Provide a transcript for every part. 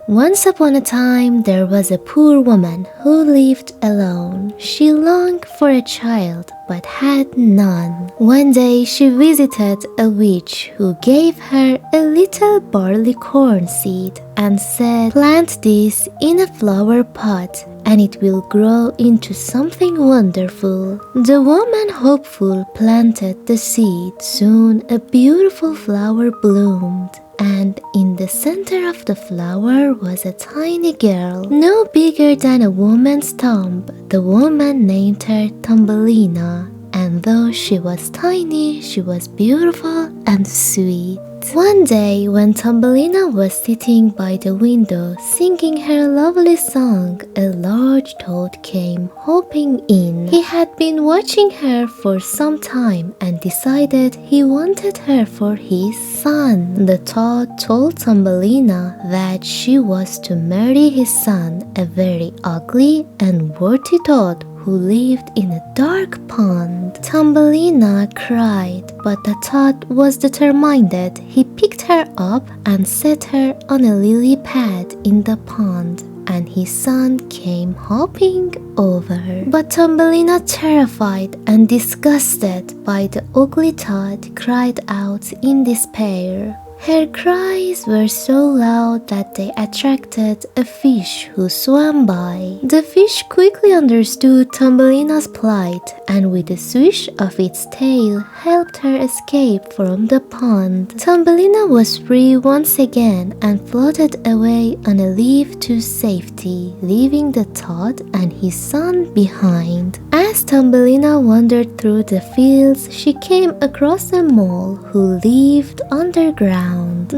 Once upon a time, there was a poor woman who lived alone. She longed for a child, but had none. One day, she visited a witch who gave her a little barley corn seed and said, "Plant this in a flower pot, and it will grow into something wonderful." The woman, hopeful, planted the seed. Soon, a beautiful flower bloomed. And in the center of the flower was a tiny girl, no bigger than a woman's thumb. The woman named her Thumbelina, and though she was tiny, she was beautiful and sweet. One day, when Thumbelina was sitting by the window singing her lovely song, a large toad came hopping in. He had been watching her for some time and decided he wanted her for his son. The toad told Thumbelina that she was to marry his son, a very ugly and worthy toad who lived in a dark pond. Thumbelina cried, but the toad was determined. He picked her up and set her on a lily pad in the pond, and his son came hopping over. But Thumbelina, terrified and disgusted by the ugly toad, cried out in despair. Her cries were so loud that they attracted a fish who swam by. The fish quickly understood Thumbelina's plight, and with a swish of its tail helped her escape from the pond. Thumbelina was free once again and floated away on a leaf to safety, leaving the toad and his son behind. As Thumbelina wandered through the fields, she came across a mole who lived underground.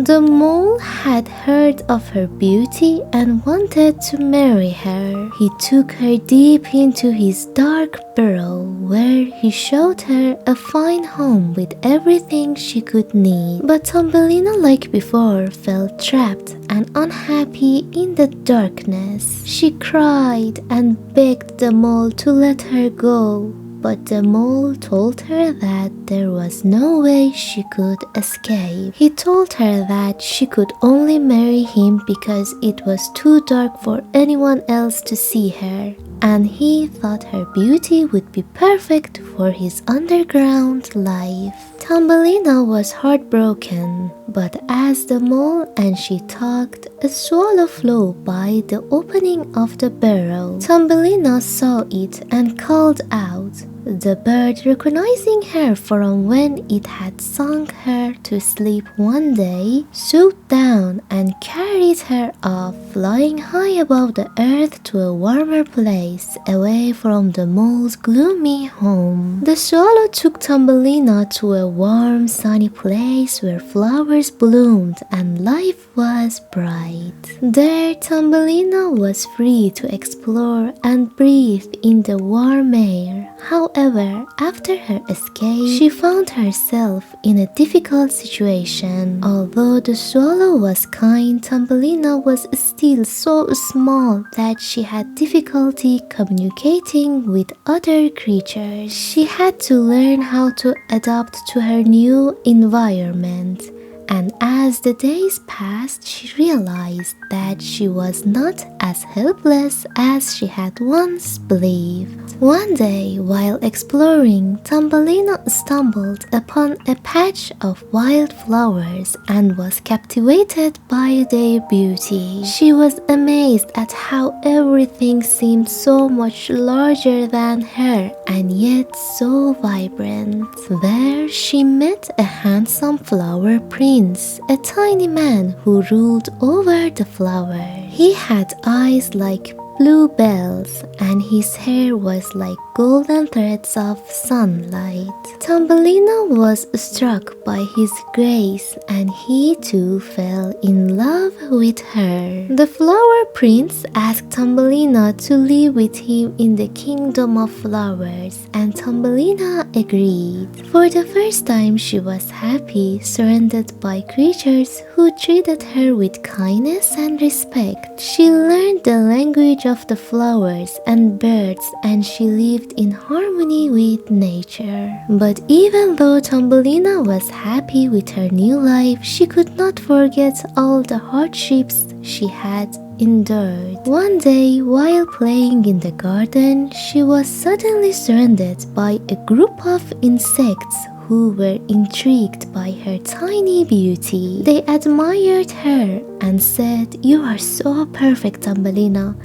The mole had heard of her beauty and wanted to marry her. He took her deep into his dark burrow, where he showed her a fine home with everything she could need. But Thumbelina, like before, felt trapped and unhappy in the darkness. She cried and begged the mole to let her go. But the mole told her that there was no way she could escape. He told her that she could only marry him because it was too dark for anyone else to see her, and he thought her beauty would be perfect for his underground life. Thumbelina was heartbroken, but as the mole and she talked, a swallow flew by the opening of the burrow. Thumbelina saw it and called out. The bird, recognizing her from when it had sung her to sleep one day, swooped down and carried her off, flying high above the earth to a warmer place, away from the mole's gloomy home. The swallow took Thumbelina to a warm, sunny place where flowers bloomed and life was bright. There, Thumbelina was free to explore and breathe in the warm air. However, after her escape, she found herself in a difficult situation. Although the swallow was kind, Thumbelina was still so small that she had difficulty communicating with other creatures. She had to learn how to adapt to her new environment. And as the days passed, she realized that she was not as helpless as she had once believed. One day, while exploring, Thumbelina stumbled upon a patch of wild flowers and was captivated by their beauty. She was amazed at how everything seemed so much larger than her and yet so vibrant. There, she met a handsome flower prince, a tiny man who ruled over the flower. He had eyes like blue bells, and his hair was like golden threads of sunlight. Thumbelina was struck by his grace, and he too fell in love with her. The flower prince asked Thumbelina to live with him in the kingdom of flowers, and Thumbelina agreed. For the first time, she was happy, surrounded by creatures who treated her with kindness and respect. She learned the language of the flowers and birds, and she lived in harmony with nature. But even though Thumbelina was happy with her new life, she could not forget all the hardships she had endured. One day, while playing in the garden, she was suddenly surrounded by a group of insects who were intrigued by her tiny beauty. They admired her and said, "You are so perfect, Thumbelina.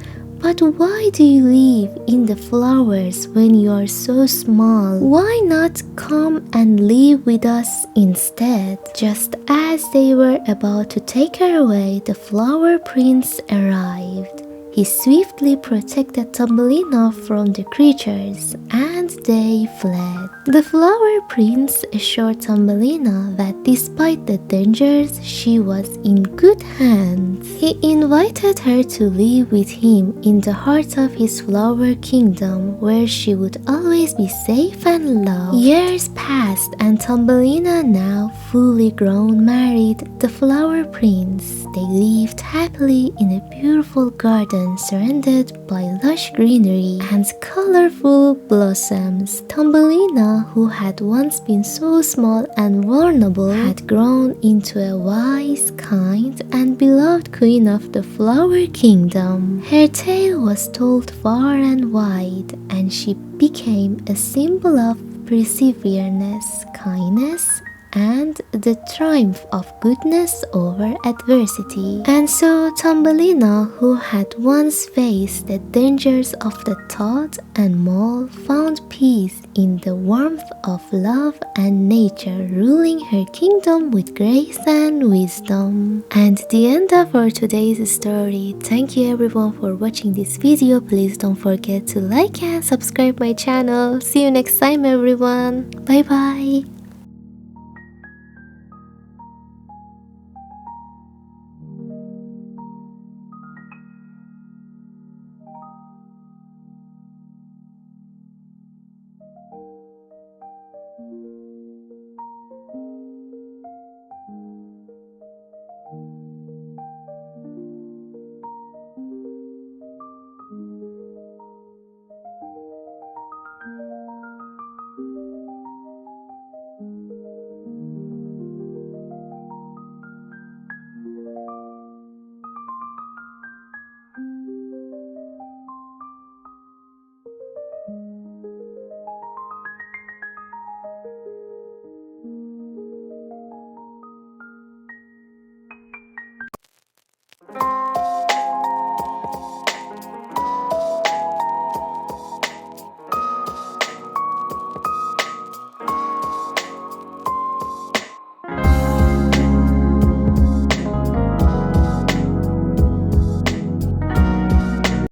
But why do you live in the flowers when you are so small? Why not come and live with us instead?" Just as they were about to take her away, the flower prince arrived. He swiftly protected Thumbelina from the creatures, and they fled. The flower prince assured Thumbelina that despite the dangers, she was in good hands. He invited her to live with him in the heart of his flower kingdom, where she would always be safe and loved. Years passed, and Thumbelina, now fully grown, married the flower prince. They lived happily in a beautiful garden surrounded by lush greenery and colorful blossoms. Thumbelina, who had once been so small and vulnerable, had grown into a wise, kind, and beloved queen of the flower kingdom. Her tale was told far and wide, and she became a symbol of perseverance, kindness, and the triumph of goodness over adversity. And so Thumbelina, who had once faced the dangers of the thought and mole, found peace in the warmth of love and nature, ruling her kingdom with grace and wisdom. And the end of our today's story. Thank you everyone for watching this video. Please don't forget to like and subscribe my channel. See you next time everyone. Bye bye.